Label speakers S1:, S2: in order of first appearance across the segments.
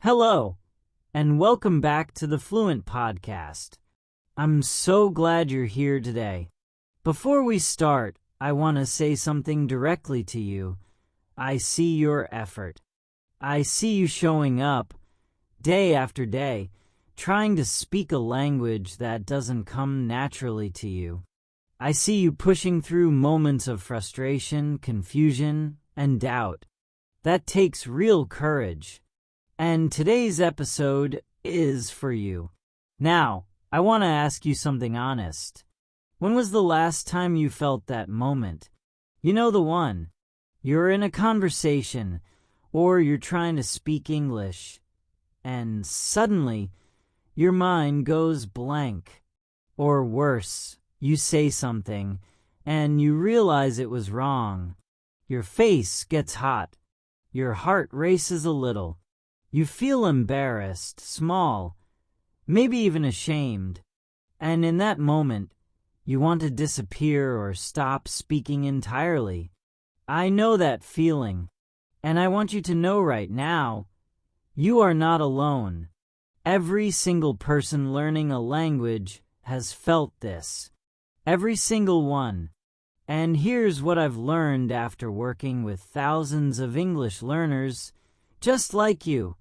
S1: Hello, and welcome back to the Fluent Podcast. I'm so glad you're here today. Before we start, I want to say something directly to you. I see your effort. I see you showing up, day after day, trying to speak a language that doesn't come naturally to you. I see you pushing through moments of frustration, confusion, and doubt. That takes real courage. And today's episode is for you. Now, I want to ask you something honest. When was the last time you felt that moment? You know the one. You're in a conversation, or you're trying to speak English, and suddenly, your mind goes blank. Or worse, you say something, and you realize it was wrong. Your face gets hot. Your heart races a little. You feel embarrassed, small, maybe even ashamed. And in that moment, you want to disappear or stop speaking entirely. I know that feeling, and I want you to know right now, you are not alone. Every single person learning a language has felt this. Every single one. And here's what I've learned after working with thousands of English learners just like you.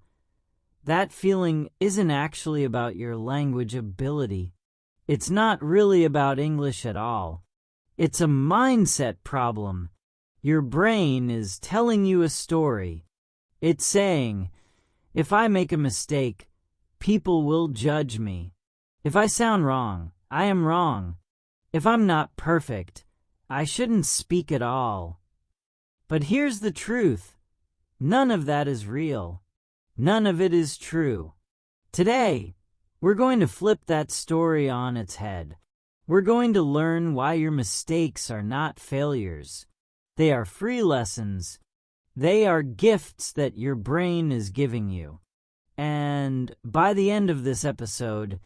S1: That feeling isn't actually about your language ability. It's not really about English at all. It's a mindset problem. Your brain is telling you a story. It's saying, if I make a mistake, people will judge me. If I sound wrong, I am wrong. If I'm not perfect, I shouldn't speak at all. But here's the truth. None of that is real. None of it is true. Today, we're going to flip that story on its head. We're going to learn why your mistakes are not failures. They are free lessons. They are gifts that your brain is giving you. And by the end of this episode,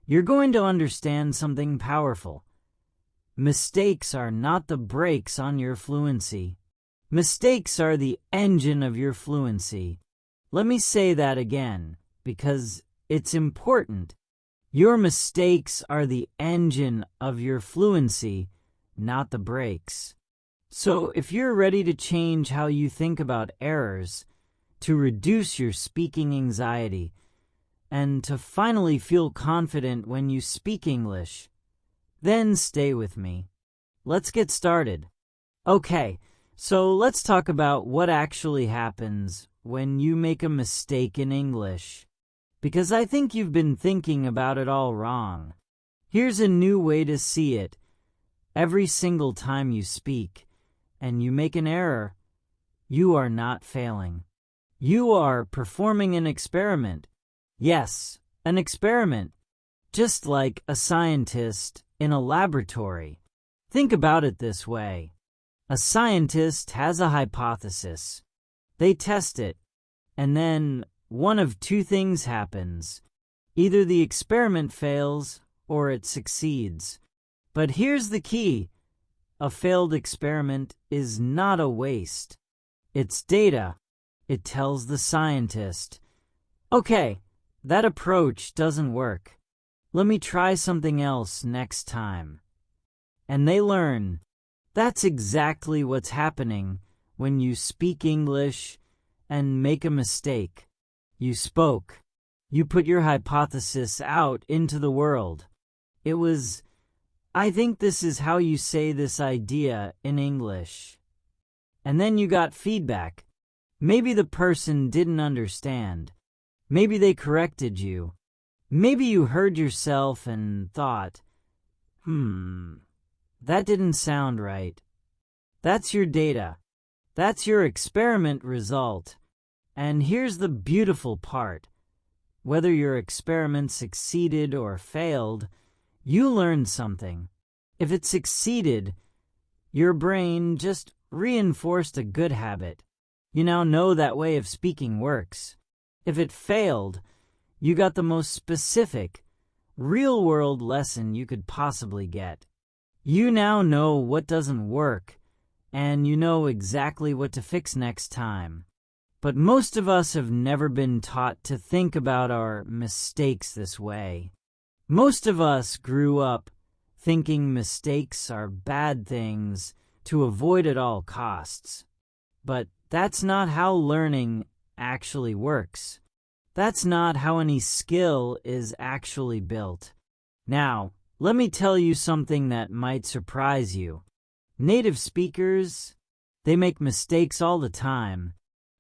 S1: you're going to understand something powerful. Mistakes are not the brakes on your fluency. Mistakes are the engine of your fluency. Let me say that again, because it's important. Your mistakes are the engine of your fluency, not the brakes. So if you're ready to change how you think about errors, to reduce your speaking anxiety, and to finally feel confident when you speak English, then stay with me. Let's get started. Okay, so let's talk about what actually happens when you make a mistake in English. Because I think you've been thinking about it all wrong. Here's a new way to see it. Every single time you speak and you make an error, you are not failing. You are performing an experiment. Yes, an experiment. Just like a scientist in a laboratory. Think about it this way. A scientist has a hypothesis. They test it, and then one of two things happens. Either the experiment fails or it succeeds. But here's the key. A failed experiment is not a waste. It's data. It tells the scientist, okay, that approach doesn't work. Let me try something else next time. And they learn. That's exactly what's happening when you speak English and make a mistake. You spoke. You put your hypothesis out into the world. It was, I think this is how you say this idea in English. And then you got feedback. Maybe the person didn't understand. Maybe they corrected you. Maybe you heard yourself and thought, that didn't sound right. That's your data. That's your experiment result. And here's the beautiful part. Whether your experiment succeeded or failed, you learned something. If it succeeded, your brain just reinforced a good habit. You now know that way of speaking works. If it failed, you got the most specific, real-world lesson you could possibly get. You now know what doesn't work, and you know exactly what to fix next time. But most of us have never been taught to think about our mistakes this way. Most of us grew up thinking mistakes are bad things to avoid at all costs. But that's not how learning actually works. That's not how any skill is actually built. Now, let me tell you something that might surprise you. Native speakers, they make mistakes all the time.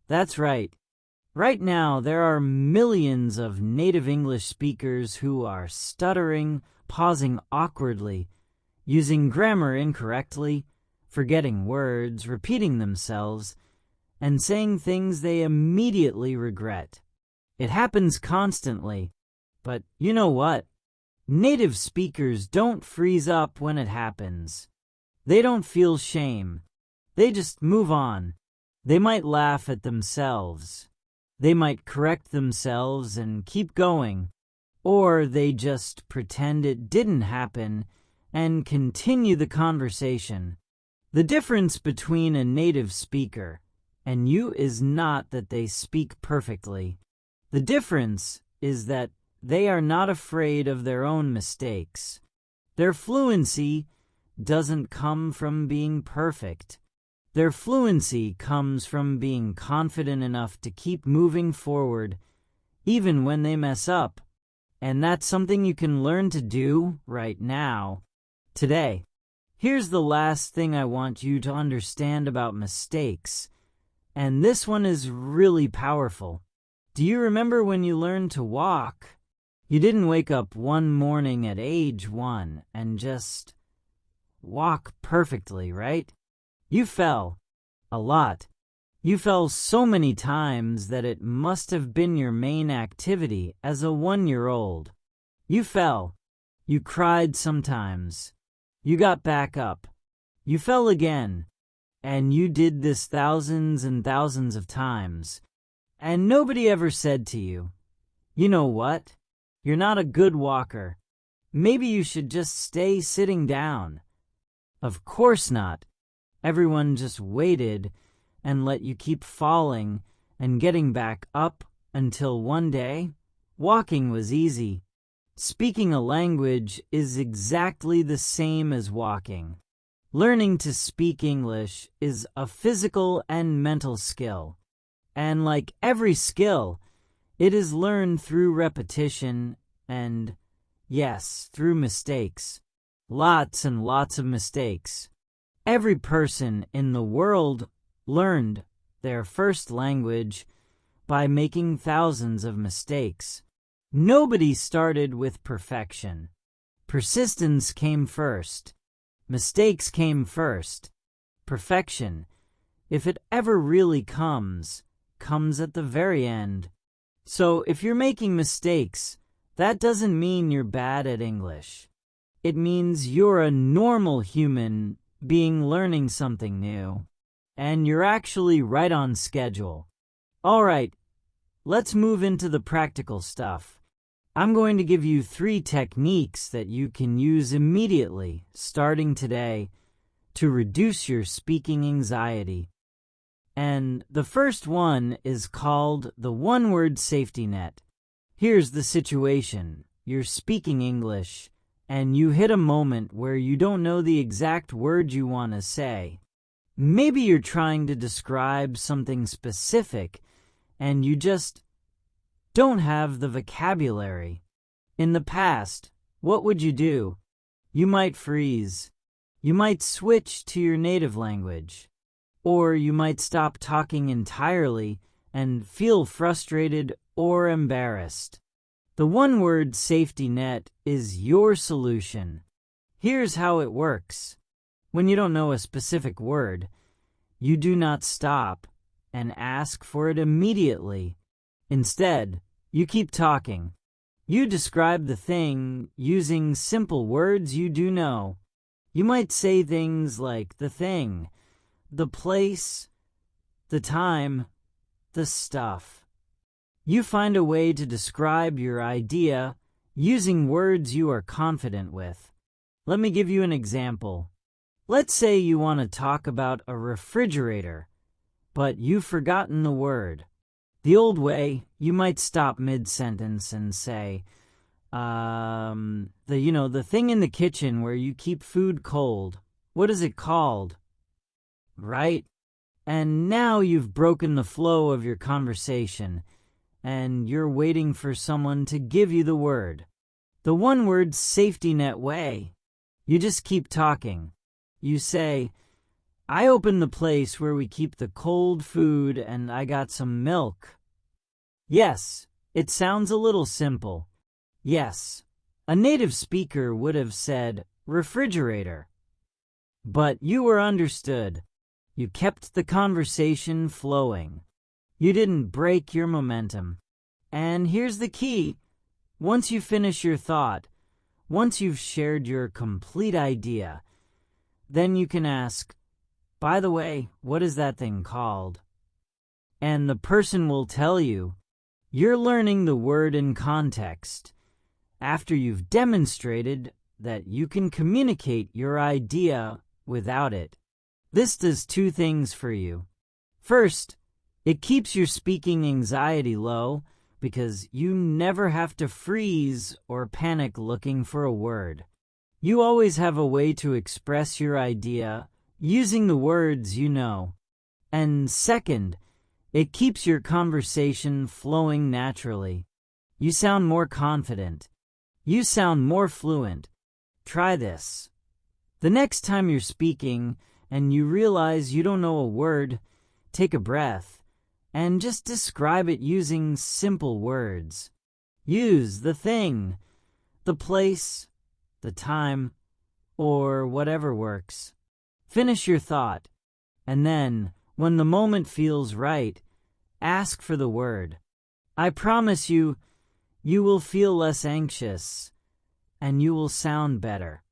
S1: That's right. Right now, there are millions of native English speakers who are stuttering, pausing awkwardly, using grammar incorrectly, forgetting words, repeating themselves, and saying things they immediately regret. It happens constantly, but you know what? Native speakers don't freeze up when it happens. They don't feel shame. They just move on. They might laugh at themselves. They might correct themselves and keep going. Or they just pretend it didn't happen and continue the conversation. The difference between a native speaker and you is not that they speak perfectly. The difference is that they are not afraid of their own mistakes. Their fluency doesn't come from being perfect. Their fluency comes from being confident enough to keep moving forward, even when they mess up. And that's something you can learn to do right now, today. Here's the last thing I want you to understand about mistakes, and this one is really powerful. Do you remember when you learned to walk? You didn't wake up one morning at age 1 and just walk perfectly, right? You fell a lot. You fell so many times that it must have been your main activity as a 1-year-old. You fell. You cried sometimes. You got back up. You fell again. And you did this thousands and thousands of times. And nobody ever said to you, you know what? You're not a good walker. Maybe you should just stay sitting down. Of course not. Everyone just waited and let you keep falling and getting back up until one day, walking was easy. Speaking a language is exactly the same as walking. Learning to speak English is a physical and mental skill. And like every skill, it is learned through repetition and, yes, through mistakes. Lots and lots of mistakes. Every person in the world learned their first language by making thousands of mistakes. Nobody started with perfection. Persistence came first. Mistakes came first. Perfection, if it ever really comes at the very end. So if you're making mistakes, that doesn't mean you're bad at English. It means you're a normal human being learning something new. And you're actually right on schedule. All right, let's move into the practical stuff. I'm going to give you 3 techniques that you can use immediately, starting today, to reduce your speaking anxiety. And the first one is called the one-word safety net. Here's the situation. You're speaking English, and you hit a moment where you don't know the exact word you want to say. Maybe you're trying to describe something specific, and you just don't have the vocabulary. In the past, what would you do? You might freeze. You might switch to your native language. Or you might stop talking entirely and feel frustrated or embarrassed. The one-word safety net is your solution. Here's how it works. When you don't know a specific word, you do not stop and ask for it immediately. Instead, you keep talking. You describe the thing using simple words you do know. You might say things like the thing, the place, the time, the stuff. You find a way to describe your idea using words you are confident with. Let me give you an example. Let's say you want to talk about a refrigerator, but you've forgotten the word. The old way, you might stop mid-sentence and say, the thing in the kitchen where you keep food cold, what is it called? Right? And now you've broken the flow of your conversation, and you're waiting for someone to give you the word. The one-word safety net way. You just keep talking. You say, I opened the place where we keep the cold food and I got some milk. Yes, it sounds a little simple. Yes, a native speaker would have said refrigerator. But you were understood. You kept the conversation flowing. You didn't break your momentum. And here's the key. Once you finish your thought, once you've shared your complete idea, then you can ask, by the way, what is that thing called? And the person will tell you. You're learning the word in context after you've demonstrated that you can communicate your idea without it. This does two things for you. First, it keeps your speaking anxiety low because you never have to freeze or panic looking for a word. You always have a way to express your idea using the words you know. And second, it keeps your conversation flowing naturally. You sound more confident. You sound more fluent. Try this. The next time you're speaking and you realize you don't know a word, take a breath and just describe it using simple words. Use the thing, the place, the time, or whatever works. Finish your thought, and then, when the moment feels right, ask for the word. I promise you, you will feel less anxious, and you will sound better.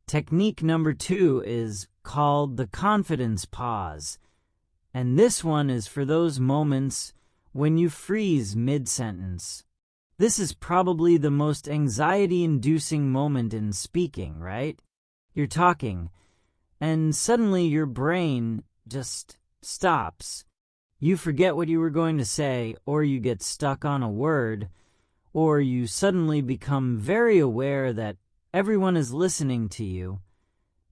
S1: Technique number 2 is called the confidence pause, and this one is for those moments when you freeze mid-sentence. This is probably the most anxiety-inducing moment in speaking, right? You're talking, and suddenly your brain just stops. You forget what you were going to say, or you get stuck on a word, or you suddenly become very aware that everyone is listening to you,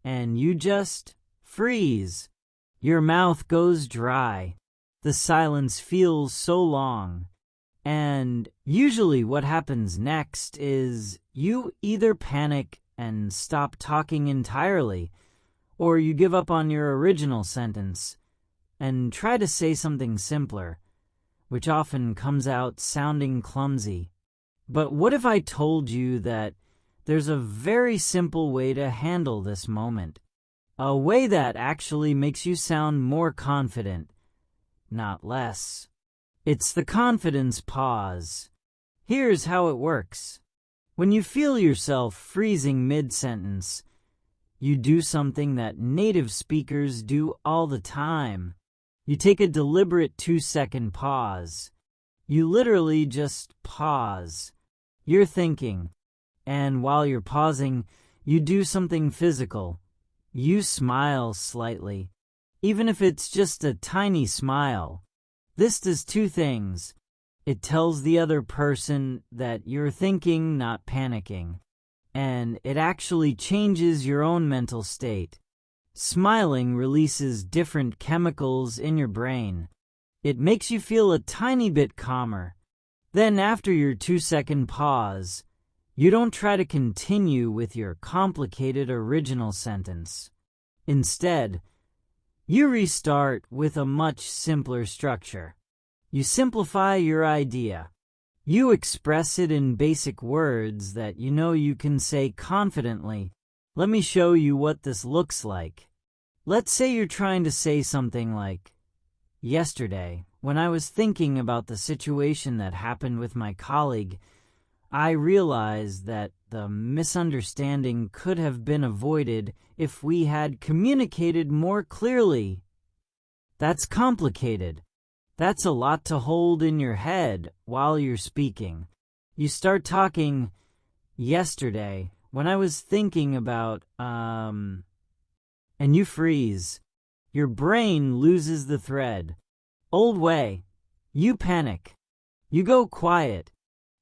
S1: and you just freeze. Your mouth goes dry. The silence feels so long. And usually what happens next is you either panic and stop talking entirely, or you give up on your original sentence and try to say something simpler, which often comes out sounding clumsy. But what if I told you that there's a very simple way to handle this moment? A way that actually makes you sound more confident, not less. It's the confidence pause. Here's how it works. When you feel yourself freezing mid-sentence, you do something that native speakers do all the time. You take a deliberate 2-second pause. You literally just pause. You're thinking, and while you're pausing, you do something physical. You smile slightly, even if it's just a tiny smile. This does two things. It tells the other person that you're thinking, not panicking. And it actually changes your own mental state. Smiling releases different chemicals in your brain. It makes you feel a tiny bit calmer. Then after your 2-second pause, you don't try to continue with your complicated original sentence. Instead, you restart with a much simpler structure. You simplify your idea. You express it in basic words that you know you can say confidently. Let me show you what this looks like. Let's say you're trying to say something like, yesterday, when I was thinking about the situation that happened with my colleague, I realized that the misunderstanding could have been avoided if we had communicated more clearly. That's complicated. That's a lot to hold in your head while you're speaking. You start talking, yesterday, when I was thinking about, and you freeze. Your brain loses the thread. Old way. You panic. You go quiet.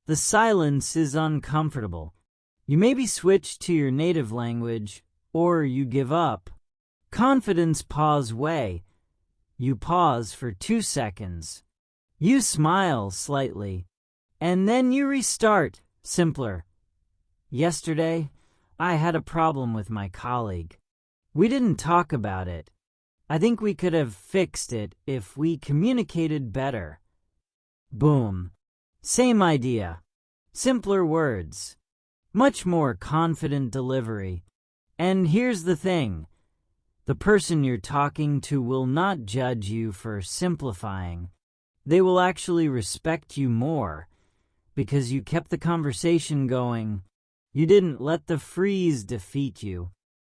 S1: The silence is uncomfortable. You maybe switch to your native language, or you give up. Confidence pause way. You pause for 2 seconds. You smile slightly. And then you restart, simpler. Yesterday, I had a problem with my colleague. We didn't talk about it. I think we could have fixed it if we communicated better. Boom. Same idea. Simpler words. Much more confident delivery. And here's the thing. The person you're talking to will not judge you for simplifying. They will actually respect you more because you kept the conversation going. You didn't let the freeze defeat you.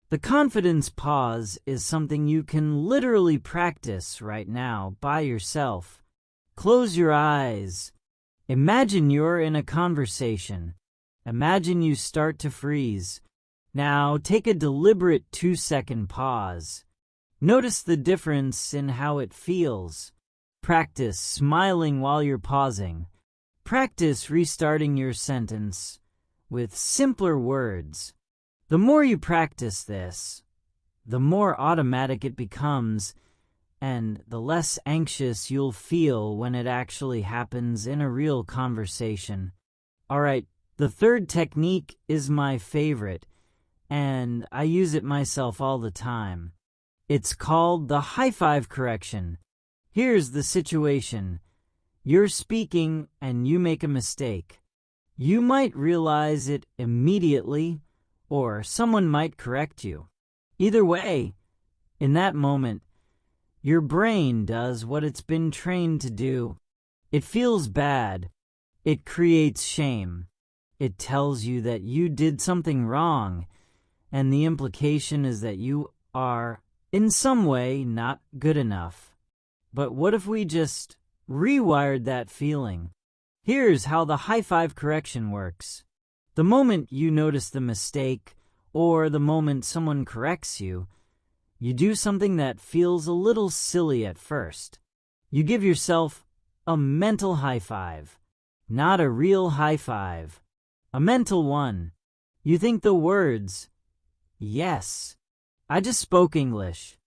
S1: The confidence pause is something you can literally practice right now by yourself. Close your eyes. Imagine you're in a conversation. Imagine you start to freeze. Now take a deliberate 2-second pause. Notice the difference in how it feels. Practice smiling while you're pausing. Practice restarting your sentence with simpler words. The more you practice this, the more automatic it becomes, and the less anxious you'll feel when it actually happens in a real conversation. Alright, the third technique is my favorite, and I use it myself all the time. It's called the high five correction. Here's the situation. You're speaking and you make a mistake. You might realize it immediately, or someone might correct you. Either way, in that moment, your brain does what it's been trained to do. It feels bad. It creates shame. It tells you that you did something wrong, and the implication is that you are, in some way, not good enough. But what if we just rewired that feeling? Here's how the high five correction works. The moment you notice the mistake, or the moment someone corrects you, you do something that feels a little silly at first. You give yourself a mental high five, not a real high five. A mental one. You think the words, yes, I just spoke English.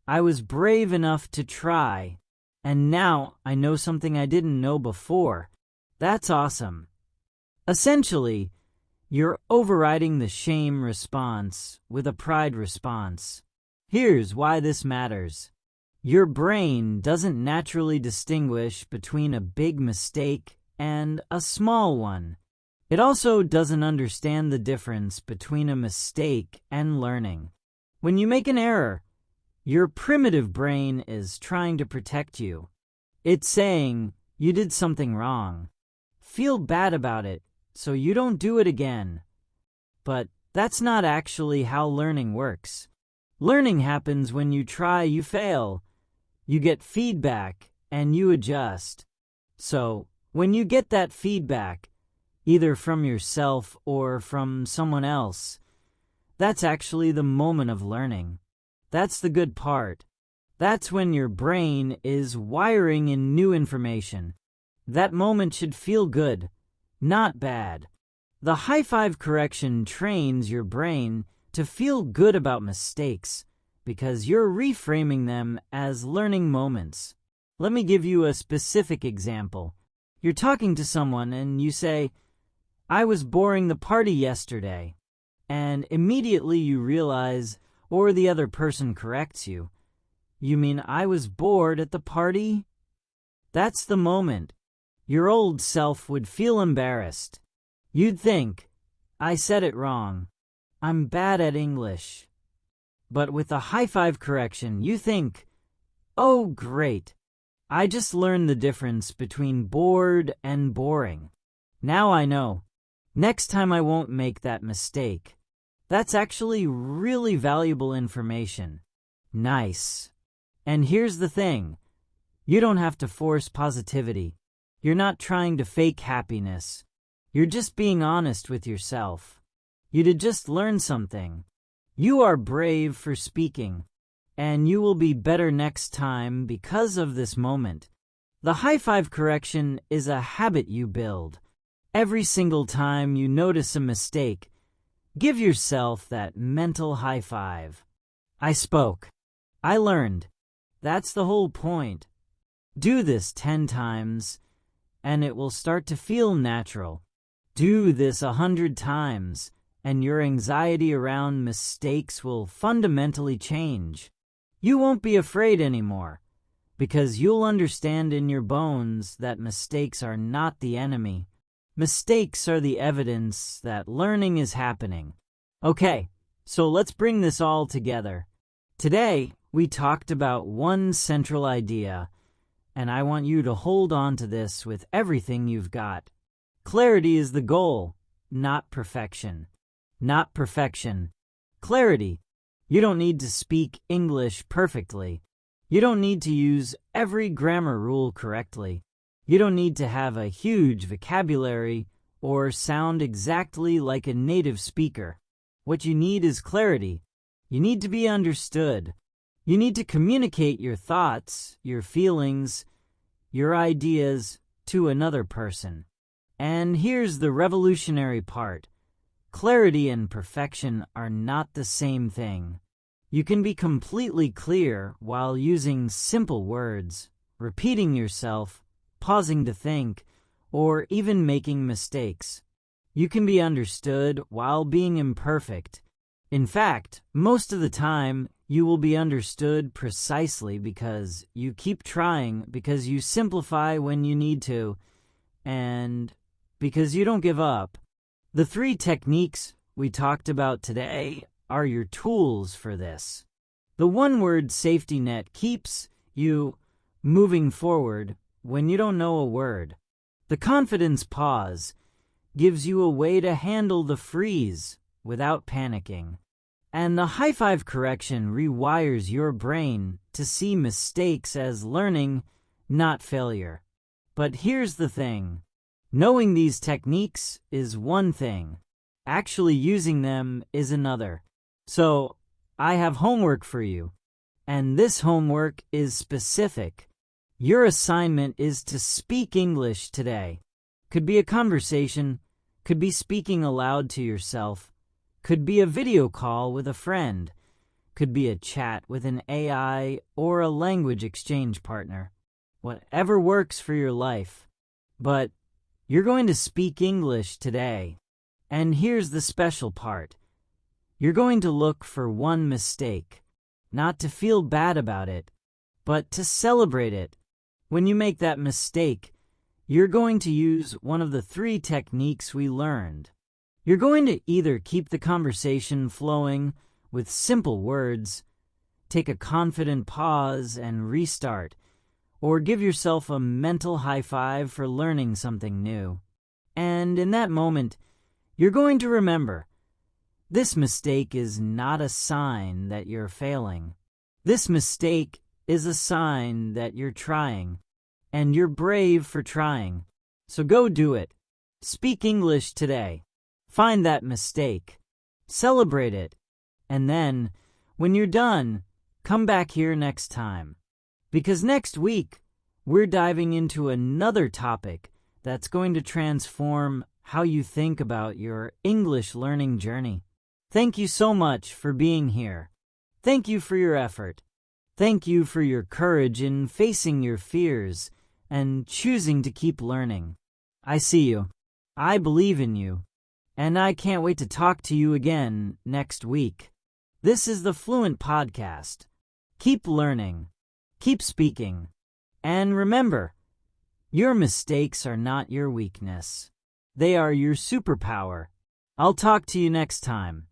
S1: I was brave enough to try, and now I know something I didn't know before. That's awesome. Essentially, you're overriding the shame response with a pride response. Here's why this matters. Your brain doesn't naturally distinguish between a big mistake and a small one. It also doesn't understand the difference between a mistake and learning. When you make an error, your primitive brain is trying to protect you. It's saying you did something wrong. Feel bad about it so you don't do it again. But that's not actually how learning works. Learning happens when you try, you fail. You get feedback and you adjust. So, when you get that feedback, either from yourself or from someone else, that's actually the moment of learning. That's the good part. That's when your brain is wiring in new information. That moment should feel good, not bad. The high five correction trains your brain to feel good about mistakes because you're reframing them as learning moments. Let me give you a specific example. You're talking to someone and you say, I was boring the party yesterday. And immediately you realize, or the other person corrects you, you mean I was bored at the party? That's the moment. Your old self would feel embarrassed. You'd think, I said it wrong. I'm bad at English. But with a high five correction, you think, oh great, I just learned the difference between bored and boring. Now I know. Next time I won't make that mistake. That's actually really valuable information. Nice. And here's the thing. You don't have to force positivity. You're not trying to fake happiness. You're just being honest with yourself. You did just learn something. You are brave for speaking, and you will be better next time because of this moment. The high five correction is a habit you build. Every single time you notice a mistake, give yourself that mental high five. I spoke. I learned. That's the whole point. Do this 10 times, and it will start to feel natural. Do this 100 times, and your anxiety around mistakes will fundamentally change. You won't be afraid anymore, because you'll understand in your bones that mistakes are not the enemy. Mistakes are the evidence that learning is happening. Okay, so let's bring this all together. Today, we talked about one central idea, and I want you to hold on to this with everything you've got. Clarity is the goal, not perfection. Not perfection. Clarity. You don't need to speak English perfectly. You don't need to use every grammar rule correctly. You don't need to have a huge vocabulary or sound exactly like a native speaker. What you need is clarity. You need to be understood. You need to communicate your thoughts, your feelings, your ideas to another person. And here's the revolutionary part. Clarity and perfection are not the same thing. You can be completely clear while using simple words, repeating yourself, pausing to think, or even making mistakes. You can be understood while being imperfect. In fact, most of the time, you will be understood precisely because you keep trying, because you simplify when you need to, and because you don't give up. The 3 techniques we talked about today are your tools for this. The one-word safety net keeps you moving forward when you don't know a word. The confidence pause gives you a way to handle the freeze without panicking. And the high five correction rewires your brain to see mistakes as learning, not failure. But here's the thing. Knowing these techniques is one thing. Actually using them is another. So, I have homework for you. And this homework is specific. Your assignment is to speak English today. Could be a conversation, could be speaking aloud to yourself, could be a video call with a friend, could be a chat with an AI or a language exchange partner. Whatever works for your life. But you're going to speak English today. And here's the special part. You're going to look for one mistake, not to feel bad about it, but to celebrate it. When you make that mistake, you're going to use one of the 3 techniques we learned. You're going to either keep the conversation flowing with simple words, take a confident pause and restart, or give yourself a mental high five for learning something new. And in that moment, you're going to remember, this mistake is not a sign that you're failing. This mistake is a sign that you're trying, and you're brave for trying. So go do it. Speak English today. Find that mistake. Celebrate it. And then, when you're done, come back here next time. Because next week, we're diving into another topic that's going to transform how you think about your English learning journey. Thank you so much for being here. Thank you for your effort. Thank you for your courage in facing your fears and choosing to keep learning. I see you. I believe in you. And I can't wait to talk to you again next week. This is the Fluent Podcast. Keep learning. Keep speaking. And remember, your mistakes are not your weakness. They are your superpower. I'll talk to you next time.